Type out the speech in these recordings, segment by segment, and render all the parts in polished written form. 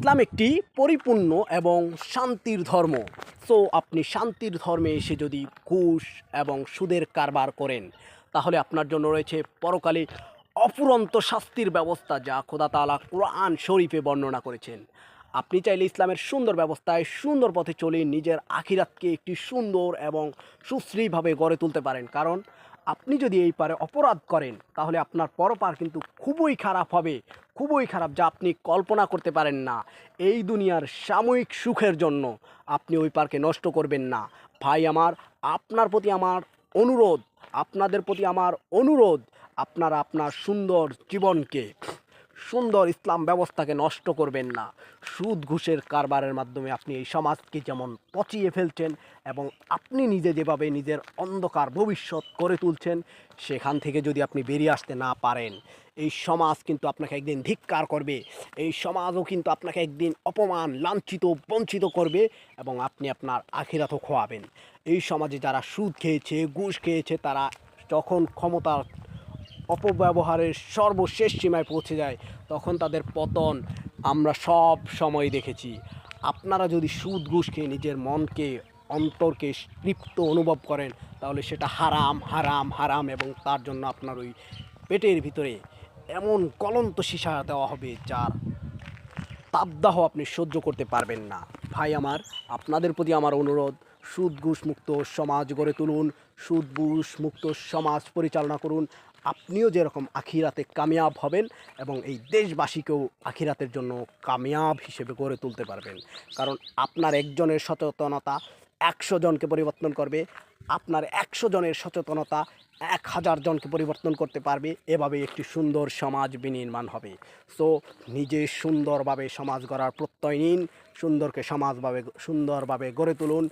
ইসলাম একটি পরিপূর্ণ এবং শান্তির ধর্ম। সো আপনি শান্তির ধর্মে এসে যদি ঘুষ এবং সুদের কারবার করেন, তাহলে আপনার জন্য রয়েছে পরকালে অফুরন্ত শাস্তির ব্যবস্থা, যা খোদা তাআলা কোরআন শরীফে বর্ণনা করেছেন। আপনি চাইলে ইসলামের সুন্দর ব্যবস্থায় সুন্দর পথে চলে নিজের আখিরাতকে একটি সুন্দর এবং সুশ্রীভাবে গড়ে তুলতে পারেন। কারণ আপনি যদি এই পারে অপরাধ করেন, তাহলে আপনার পরপার কিন্তু খুবই খারাপ হবে, খুবই খারাপ, যা আপনি কল্পনা করতে পারেন না। এই দুনিয়ার সাময়িক সুখের জন্য আপনি ওই পারকে নষ্ট করবেন না। ভাই আমার, আপনার প্রতি আমার অনুরোধ, আপনাদের প্রতি আমার অনুরোধ, আপনারা আপনার সুন্দর জীবনকে, সুন্দর ইসলাম ব্যবস্থাকে নষ্ট করবেন না। সুদ ঘুষের কারবারের মাধ্যমে আপনি এই সমাজকে যেমন পচিয়ে ফেলছেন এবং আপনি নিজে যেভাবে নিজের অন্ধকার ভবিষ্যৎ করে তুলছেন, সেখান থেকে যদি আপনি বেরিয়ে আসতে না পারেন, এই সমাজ কিন্তু আপনাকে একদিন ধিক্কার করবে। এই সমাজও কিন্তু আপনাকে একদিন অপমান, লাঞ্ছিত, বঞ্চিত করবে এবং আপনি আপনার আখিরাতও খোয়াবেন। এই সমাজে যারা সুদ খেয়েছে, ঘুষ খেয়েছে, তারা যখন ক্ষমতার অপব্যবহারের সর্বশেষ সীমায় পৌঁছে যায়, তখন তাদের পতন আমরা সব সময় দেখেছি। আপনারা যদি সুদ ঘুষ খেয়ে নিজের মনকে, অন্তরকে তৃপ্ত অনুভব করেন, তাহলে সেটা হারাম, হারাম, হারাম, এবং তার জন্য আপনার ওই পেটের ভিতরে এমন গলন্ত সীসা দেওয়া হবে, যার তাপদাহ আপনি সহ্য করতে পারবেন না। ভাই আমার, আপনাদের প্রতি আমার অনুরোধ, সুদ ঘুষ মুক্ত সমাজ গড়ে তুলুন, সুদ ঘুষ মুক্ত সমাজ পরিচালনা করুন। আপনিও যেরকম আখিরাতে কামিয়াব হবেন এবং এই দেশবাসীকেও আখিরাতের জন্য কামিয়াব হিসেবে গড়ে তুলতে পারবেন। কারণ আপনার একজনের সচেতনতা 100 জনকে পরিবর্তন করবে, আপনার 100 জনের সচেতনতা 1000 জনকে পরিবর্তন করতে পারবে। এভাবে একটি সুন্দর সমাজ বিনির্মাণ হবে। সো নিজে সুন্দরভাবে সমাজ গড়ার প্রত্যয় নিন, সুন্দরভাবে গড়ে তুলুন।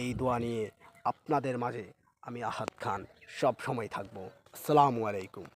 এই দোয়া নিয়ে আপনাদের মাঝে আমি আহাদ খান সব সময় থাকবো। আসসালামু আলাইকুম।